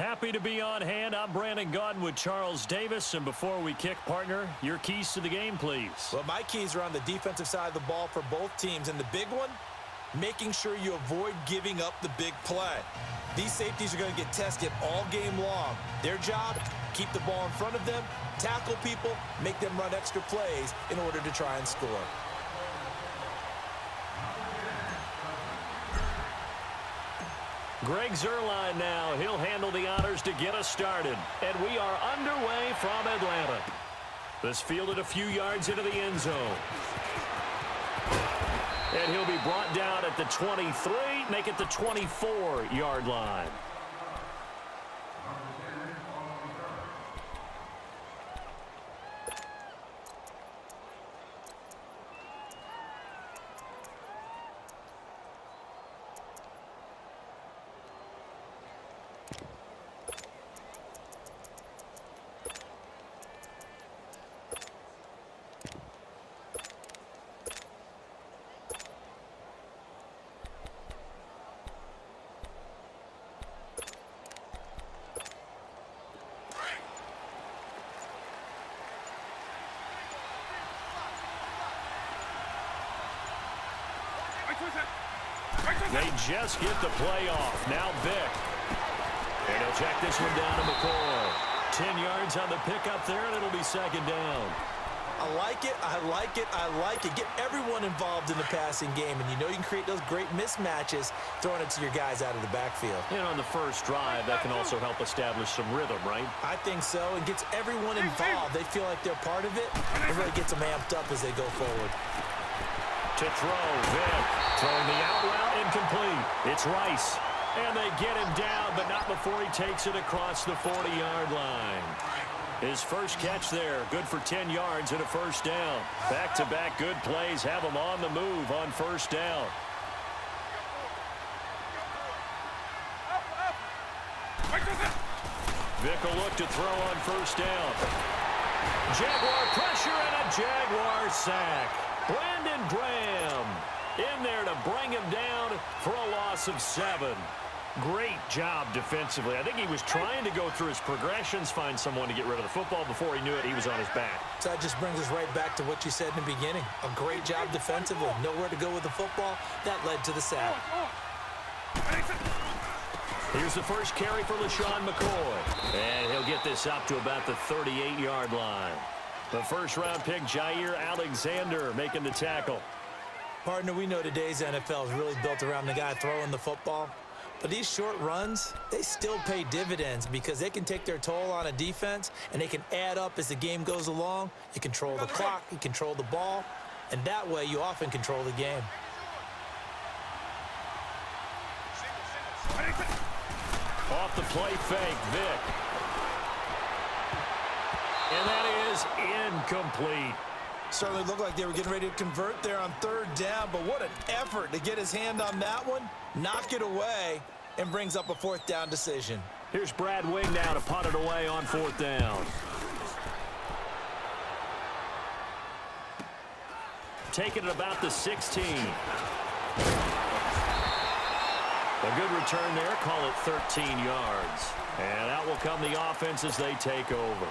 Happy to be on hand. I'm Brandon Gaudin with Charles Davis. And before we kick, partner, your keys to the game, please. Well, my keys are on the defensive side of the ball for both teams. And the big one, making sure you avoid giving up the big play. These safeties are going to get tested all game long. Their job, keep the ball in front of them, tackle people, make them run extra plays in order to try and score. Greg Zuerlein now. He'll handle the honors to get us started. And we are underway from Atlanta. This fielded a few yards into the end zone. And he'll be brought down at the 23, make it the 24-yard line. They just get the play off. Now Vick. And he'll check this one down to McCoy. 10 yards on the pickup there, and it'll be second down. I like it, I like it, I like it. Get everyone involved in the passing game, and you know you can create those great mismatches throwing it to your guys out of the backfield. And on the first drive, that can also help establish some rhythm, right? I think so. It gets everyone involved. They feel like they're part of it. It really gets them amped up as they go forward. To throw, Vick. Throwing the out route, incomplete. It's Rice. And they get him down, but not before he takes it across the 40-yard line. His first catch there, good for 10 yards and a first down. Back-to-back good plays have him on the move on first down. Vick will look to throw on first down. Jaguar pressure and a Jaguar sack. Brandon Graham in there to bring him down for a loss of 7. Great job defensively. I think he was trying to go through his progressions, find someone to get rid of the football. Before he knew it, he was on his back. So that just brings us right back to what you said in the beginning. A great job defensively. Nowhere to go with the football. That led to the sack. Here's the first carry for LaShawn McCoy. And he'll get this up to about the 38-yard line. The first-round pick, Jair Alexander, making the tackle. Partner, we know today's NFL is really built around the guy throwing the football. But these short runs, they still pay dividends because they can take their toll on a defense, and they can add up as the game goes along. You control the clock, you control the ball, and that way you often control the game. Off the play fake, Vick. And that is incomplete. Certainly looked like they were getting ready to convert there on third down, but what an effort to get his hand on that one, knock it away, and brings up a fourth down decision. Here's Brad Wing now to punt it away on fourth down. Taking it about the 16. A good return there, call it 13 yards. And out will come the offense as they take over.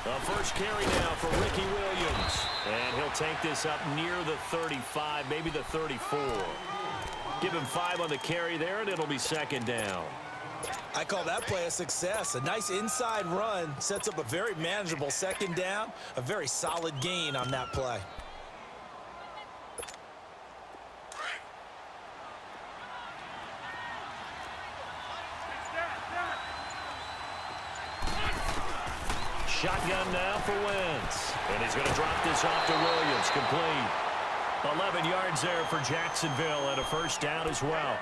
The first carry now for Ricky Williams. And he'll take this up near the 35, maybe the 34. Give him 5 on the carry there, and it'll be second down. I call that play a success. A nice inside run sets up a very manageable second down. A very solid gain on that play. Shotgun now for Wentz. And he's going to drop this off to Williams. Complete. 11 yards there for Jacksonville and a first down as well.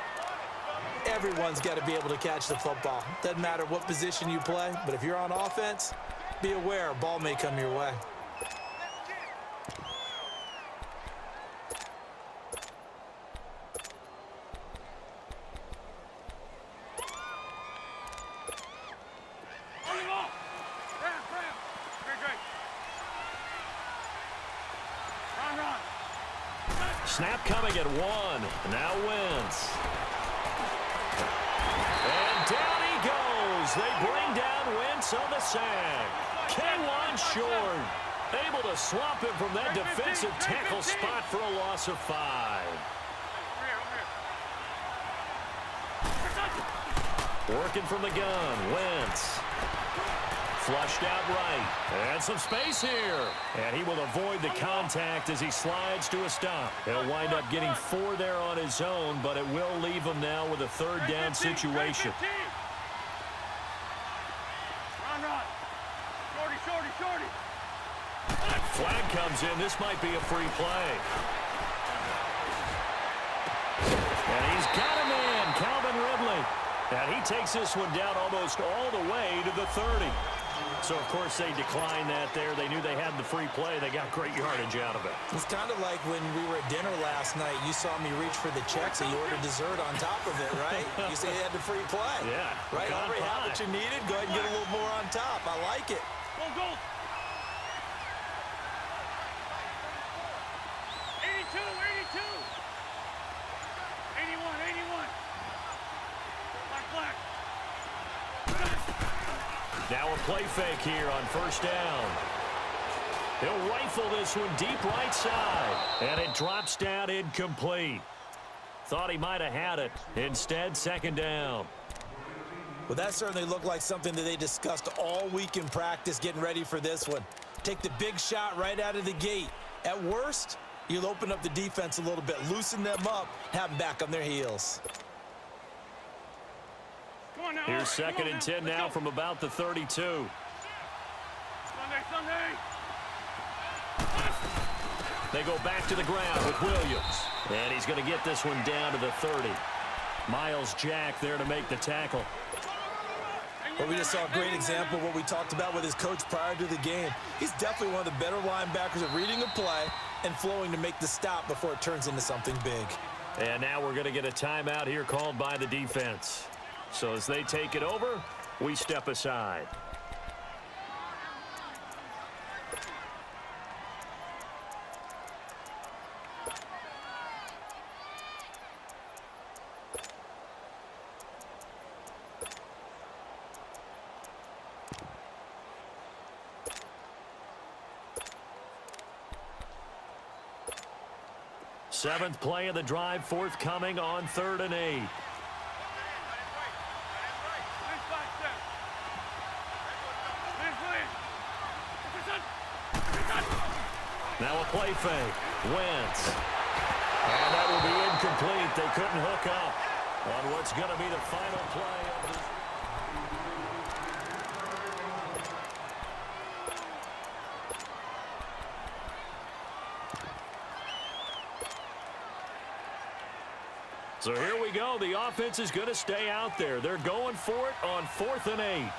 Everyone's got to be able to catch the football. Doesn't matter what position you play, but if you're on offense, be aware a ball may come your way. Snap coming at 1. Now Wentz. And down he goes. They bring down Wentz on the sack. K1 short. Able to swap him from that defensive tackle spot for a loss of 5. Working from the gun, Wentz. Flushed out right. And some space here. And he will avoid the contact as he slides to a stop. He'll wind up getting 4 there on his own, but it will leave him now with a 3rd down situation. Shorty. Flag comes in. This might be a free play. And he's got him in, Calvin Ridley. And he takes this one down almost all the way to the 30. So, of course, they declined that there. They knew they had the free play. They got great yardage out of it. It's kind of like when we were at dinner last night. You saw me reach for the check, so you ordered dessert on top of it, right? You say you had the free play. Yeah. Right? Already had what you needed. Go ahead and get a little more on top. I like it. Go. 82. 81. Black. Now a play fake here on 1st down. He'll rifle this one deep right side. And it drops down incomplete. Thought he might have had it. Instead, 2nd down. Well, that certainly looked like something that they discussed all week in practice getting ready for this one. Take the big shot right out of the gate. At worst, you'll open up the defense a little bit, loosen them up, have them back on their heels. Here's 2nd and 10 now from about the 32. Sunday. They go back to the ground with Williams. And he's going to get this one down to the 30. Miles Jack there to make the tackle. Well, we just saw a great example of what we talked about with his coach prior to the game. He's definitely one of the better linebackers at reading a play and flowing to make the stop before it turns into something big. And now we're going to get a timeout here called by the defense. So as they take it over, we step aside. Seventh play of the drive forthcoming on 3rd and 8. Now a play fake. Wentz. And that will be incomplete. They couldn't hook up on what's going to be the final play of this. So here we go. The offense is going to stay out there. They're going for it on 4th and 8.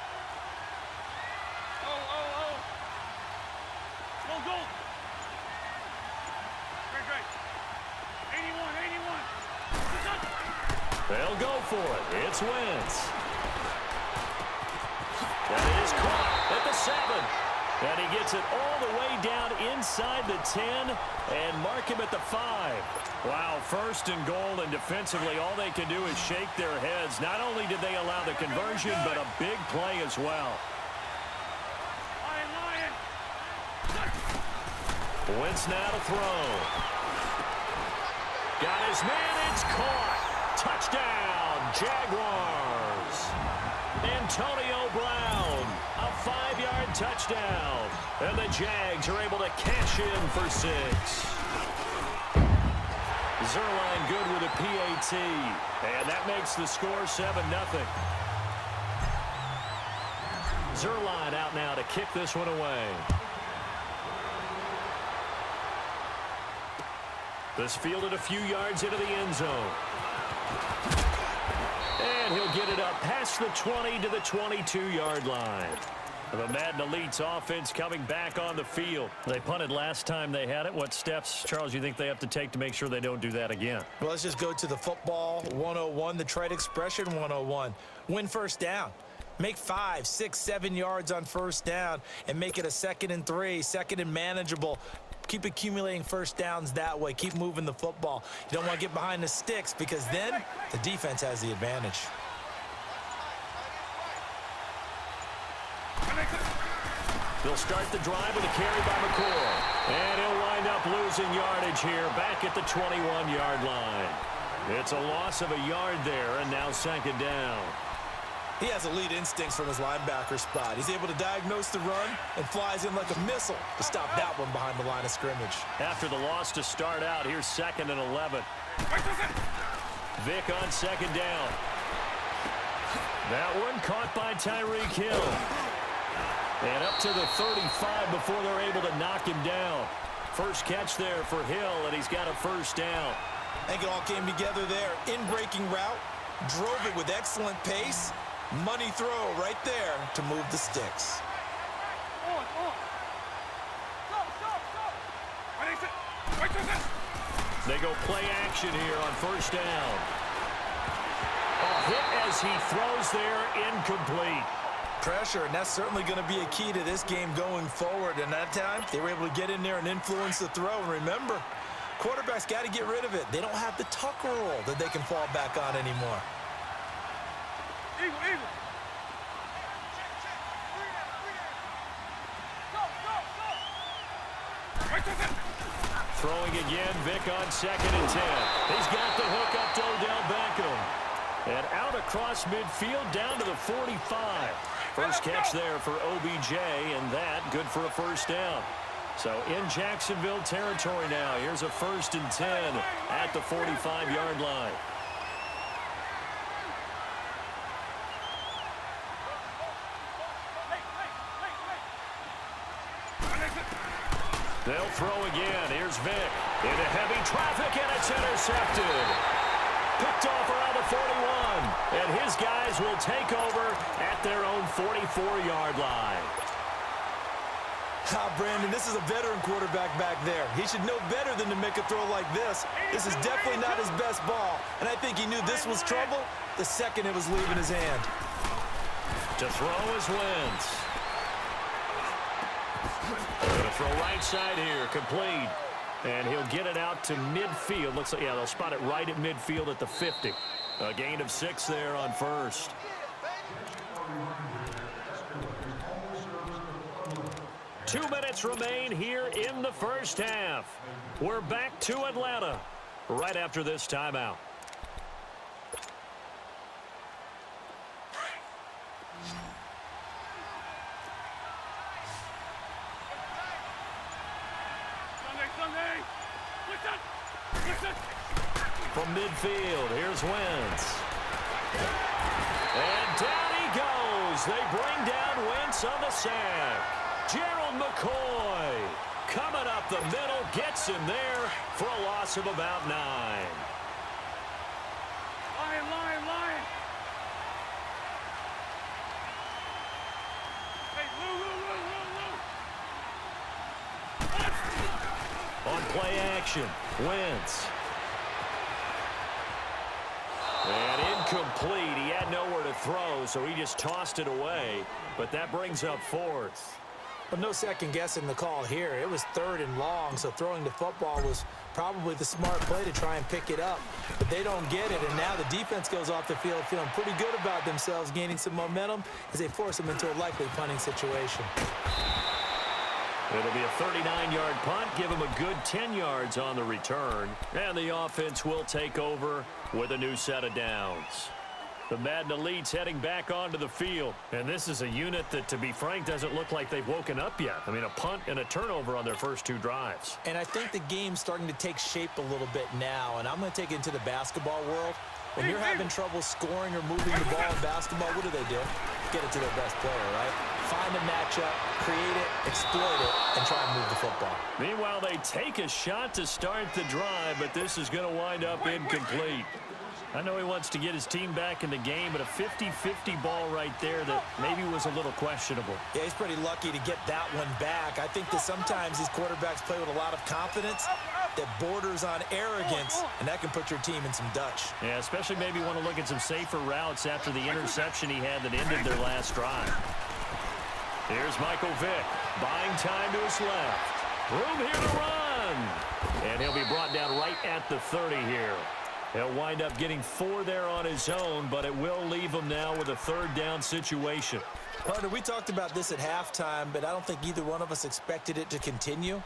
Go. Great. 81. They'll go for it. It's Wentz. That is caught at the 7. And he gets it all the way down inside the 10 and mark him at the 5. Wow, 1st and goal, and defensively all they can do is shake their heads. Not only did they allow the conversion, but a big play as well. Lion. Wentz now to throw. Got his man, it's caught. Touchdown, Jaguars. Antonio Brown, a 5-yard touchdown. And the Jags are able to cash in for 6. Zerline good with a PAT. And that makes the score 7-0. Zerline out now to kick this one away. This fielded a few yards into the end zone. And he'll get it up past the 20 to the 22-yard line. The Madden Elite's offense coming back on the field. They punted last time they had it. What steps, Charles, you think they have to take to make sure they don't do that again? Well, let's just go to the football 101, the trite expression 101. Win 1st down. Make 5, 6, 7 yards on 1st down and make it a 2nd and 3, 2nd and manageable. Keep accumulating first downs that way. Keep moving the football. You don't want to get behind the sticks because then the defense has the advantage. They'll start the drive with a carry by McCoy. And he'll wind up losing yardage here back at the 21-yard line. It's a loss of a yard there, and now second down. He has elite instincts from his linebacker spot. He's able to diagnose the run and flies in like a missile to stop that one behind the line of scrimmage. After the loss to start out, here's 2nd and 11. Vick on second down. That one caught by Tyreek Hill. And up to the 35 before they're able to knock him down. First catch there for Hill, and he's got a first down. I think it all came together there. In-breaking route, drove it with excellent pace. Money throw right there to move the sticks. They go play action here on first down. A hit as he throws there, incomplete. Pressure, and that's certainly going to be a key to this game going forward. And that time, they were able to get in there and influence the throw. And remember, quarterbacks got to get rid of it. They don't have the tuck roll that they can fall back on anymore. Eagle, eagle. Throwing again, Vick on 2nd and 10. He's got the hook up to Odell Beckham. And out across midfield down to the 45. First catch there for OBJ, and that good for a first down. So in Jacksonville territory now. Here's a 1st and 10 at the 45-yard line. They'll throw again. Here's Vick. Into heavy traffic, and it's intercepted. Picked off around the 41. And his guys will take over at their own 44-yard line. Brandon, this is a veteran quarterback back there. He should know better than to make a throw like this. This is definitely not his best ball. And I think he knew this was trouble the second it was leaving his hand. To throw is Wentz. Going to throw right side here, complete. And he'll get it out to midfield. Looks like, yeah, they'll spot it right at midfield at the 50. A gain of 6 there on first. Two minutes remain here in the first half. We're back to Atlanta right after this timeout. From midfield, here's Wentz. And down he goes. They bring down Wentz on the sack. Gerald McCoy coming up the middle, gets him there for a loss of about 9. Lion. Hey, Lou. On play action, Wentz. And incomplete. He had nowhere to throw, so he just tossed it away. But that brings up 4th. But no second guessing the call here. It was 3rd and long, so throwing the football was probably the smart play to try and pick it up. But they don't get it, and now the defense goes off the field feeling pretty good about themselves, gaining some momentum as they force them into a likely punting situation. It'll be a 39-yard punt, give him a good 10 yards on the return. And the offense will take over with a new set of downs. The Madden Elites heading back onto the field. And this is a unit that, to be frank, doesn't look like they've woken up yet. I mean, a punt and a turnover on their first 2 drives. And I think the game's starting to take shape a little bit now. And I'm going to take it into the basketball world. When you're having trouble scoring or moving the ball in basketball, what do? Get it to their best player, right? Find a matchup, create it, exploit it, and try and move the football. Meanwhile, they take a shot to start the drive, but this is going to wind up incomplete. I know he wants to get his team back in the game, but a 50-50 ball right there that maybe was a little questionable. Yeah, he's pretty lucky to get that one back. I think that sometimes these quarterbacks play with a lot of confidence that borders on arrogance, and that can put your team in some Dutch. Yeah, especially maybe want to look at some safer routes after the interception he had that ended their last drive. Here's Michael Vick, buying time to his left. Room here to run. And he'll be brought down right at the 30 here. He'll wind up getting 4 there on his own, but it will leave him now with a third down situation. Partner, we talked about this at halftime, but I don't think either one of us expected it to continue.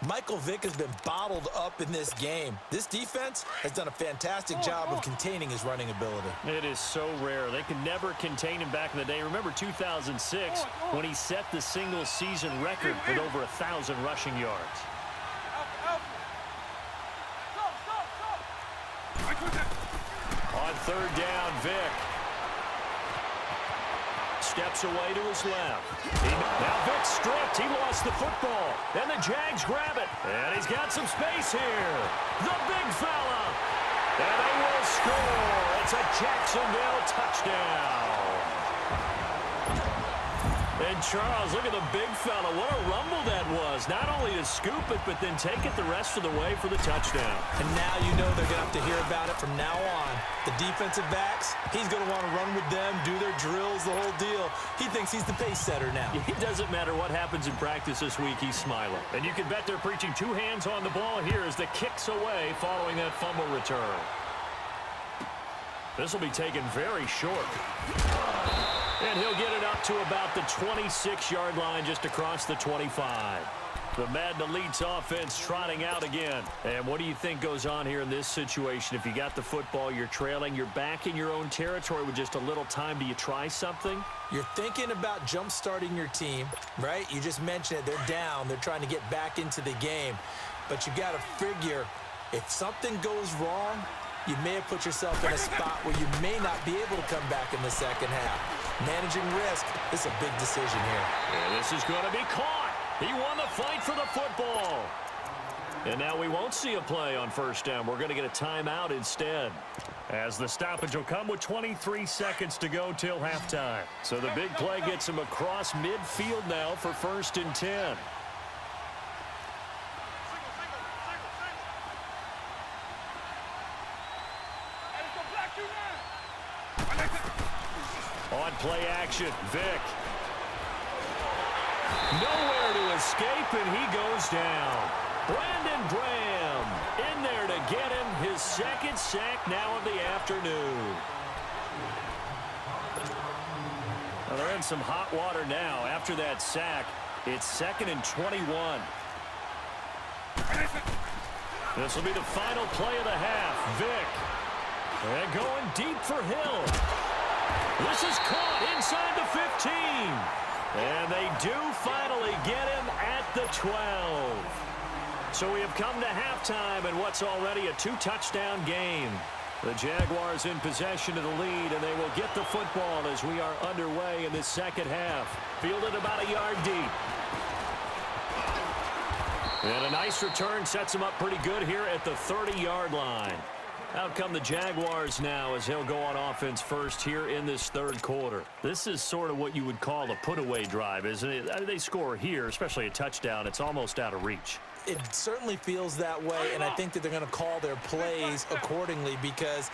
Michael Vick has been bottled up in this game. This defense has done a fantastic job of containing his running ability. It is so rare. They could never contain him back in the day. Remember 2006 when he set the single-season record with over 1,000 rushing yards. On third down, Vick steps away to his left. Now Vick's stripped. He lost the football. And the Jags grab it. And he's got some space here. The big fella. And they will score. It's a Jacksonville touchdown. And Charles, look at the big fella. What a rumble that was. Not only to scoop it, but then take it the rest of the way for the touchdown. And now you know they're going to have to hear about it from now on. The defensive backs, he's going to want to run with them, do their drills, the whole deal. He thinks he's the pace setter now. It doesn't matter what happens in practice this week, he's smiling. And you can bet they're preaching 2 hands on the ball here as the kick's away following that fumble return. This will be taken very short. And he'll get it up to about the 26-yard line just across the 25. The Madden Elite's offense trotting out again. And what do you think goes on here in this situation? If you got the football, you're trailing, you're back in your own territory with just a little time. Do you try something? You're thinking about jump-starting your team, right? You just mentioned it. They're down. They're trying to get back into the game. But you got to figure if something goes wrong, you may have put yourself in a spot where you may not be able to come back in the second half. Managing risk is a big decision here. And this is going to be caught. He won the fight for the football. And now we won't see a play on first down. We're going to get a timeout instead, as the stoppage will come with 23 seconds to go till halftime. So the big play gets him across midfield now for 1st and 10. On play action, Vick. Nowhere to escape, and he goes down. Brandon Graham in there to get him his 2nd sack now of the afternoon. Well, they're in some hot water now. After that sack, it's 2nd and 21. This will be the final play of the half. Vick. And going deep for Hill. This is caught inside the 15. And they do finally get him at the 12. So we have come to halftime in what's already a 2-touchdown game. The Jaguars in possession of the lead, and they will get the football as we are underway in this second half. Fielded about a yard deep. And a nice return sets him up pretty good here at the 30-yard line. Out come the Jaguars now as he'll go on offense first here in this third quarter. This is sort of what you would call a put-away drive, isn't it? I mean, they score here, especially a touchdown. It's almost out of reach. It certainly feels that way, and I think that they're going to call their plays accordingly, because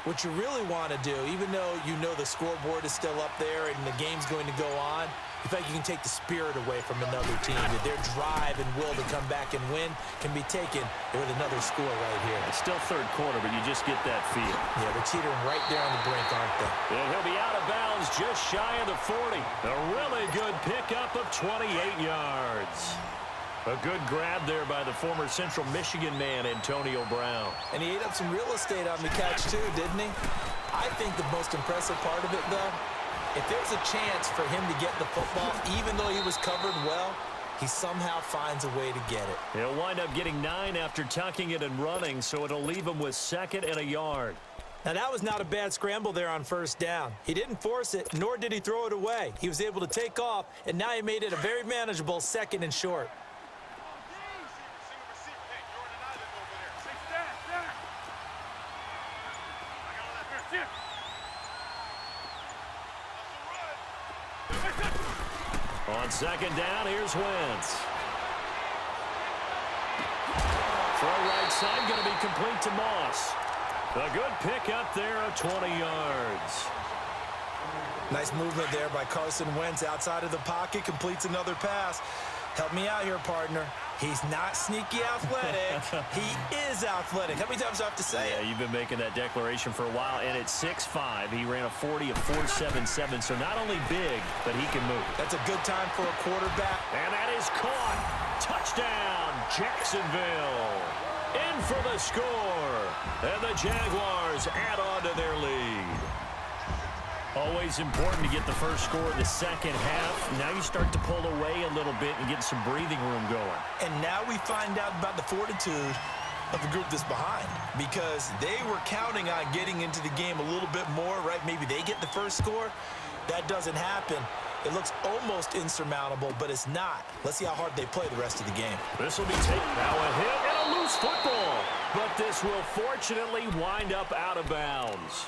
what you really want to do, even though you know the scoreboard is still up there and the game's going to go on, you think you can take the spirit away from another team. That their drive and will to come back and win can be taken with another score right here. It's still third quarter, but you just get that feel. Yeah, they're teetering right there on the brink, aren't they? And he'll be out of bounds just shy of the 40. A really good pickup of 28 yards. A good grab there by the former Central Michigan man, Antonio Brown. And he ate up some real estate on the catch, too, didn't he? I think the most impressive part of it, though, if there's a chance for him to get the football, even though he was covered well, he somehow finds a way to get it. He'll wind up getting 9 after tucking it and running, so it'll leave him with 2nd and a yard. Now, that was not a bad scramble there on first down. He didn't force it, nor did he throw it away. He was able to take off, and now he made it a very manageable 2nd and short. On 2nd down, here's Wentz. Throw right side, going to be complete to Moss. A good pickup there of 20 yards. Nice movement there by Carson Wentz outside of the pocket, completes another pass. Help me out here, partner. He's not sneaky athletic. He is athletic. How many times do I have to say it? Yeah, you've been making that declaration for a while. And at 6'5", he ran a 40 of 4.77. So not only big, but he can move. That's a good time for a quarterback. And that is caught. Touchdown, Jacksonville. In for the score. And the Jaguars add on to their lead. Always important to get the first score of the second half. Now you start to pull away a little bit and get some breathing room going. And now we find out about the fortitude of the group that's behind, because they were counting on getting into the game a little bit more, right? Maybe they get the first score. That doesn't happen. It looks almost insurmountable, but it's not. Let's see how hard they play the rest of the game. This will be taken. Now a hit and a loose football. But this will fortunately wind up out of bounds.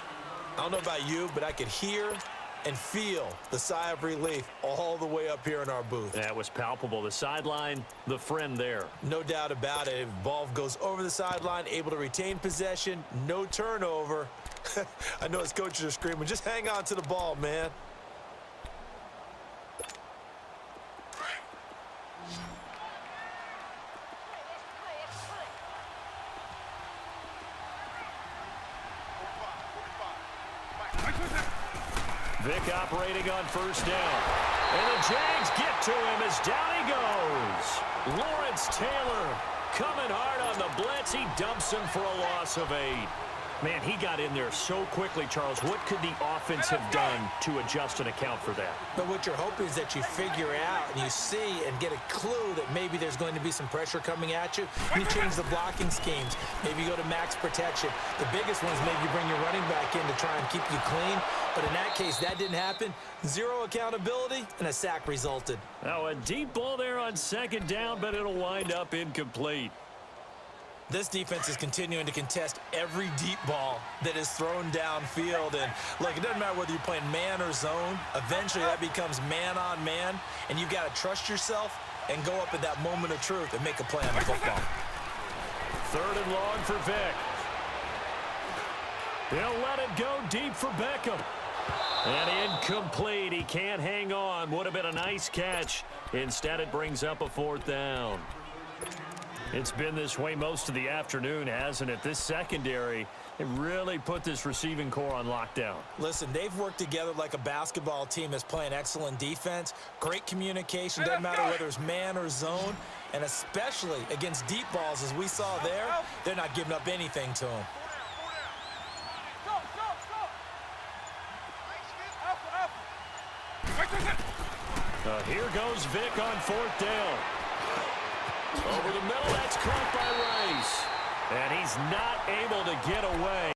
I don't know about you, but I could hear and feel the sigh of relief all the way up here in our booth. That was palpable. The sideline, the friend there. No doubt about it. Ball goes over the sideline, able to retain possession, no turnover. I know his coaches are screaming, just hang on to the ball, man. Vick operating on first down. And the Jags get to him as down he goes. Lawrence Taylor coming hard on the blitz. He dumps him for a loss of 8. Man, he got in there so quickly, Charles. What could the offense have done to adjust and account for that? But what you're hoping is that you figure out and you see and get a clue that maybe there's going to be some pressure coming at you. You change the blocking schemes. Maybe you go to max protection. The biggest one is maybe you bring your running back in to try and keep you clean. But in that case, that didn't happen. Zero accountability, and a sack resulted. Now a deep ball there on second down, but it'll wind up incomplete. This defense is continuing to contest every deep ball that is thrown downfield. And, look, it doesn't matter whether you're playing man or zone. Eventually, that becomes man-on-man, and you've got to trust yourself and go up at that moment of truth and make a play on the football. 3rd and long for Vick. He'll let it go deep for Beckham. And incomplete. He can't hang on. Would have been a nice catch. Instead, it brings up a 4th down. It's been this way most of the afternoon, hasn't it? This secondary, it really put this receiving core on lockdown. Listen, they've worked together like a basketball team that's playing excellent defense. Great communication, doesn't matter whether it's man or zone. And especially against deep balls, as we saw there, they're not giving up anything to them. Here goes Vick on 4th down. Over the middle, that's caught by Rice. And he's not able to get away.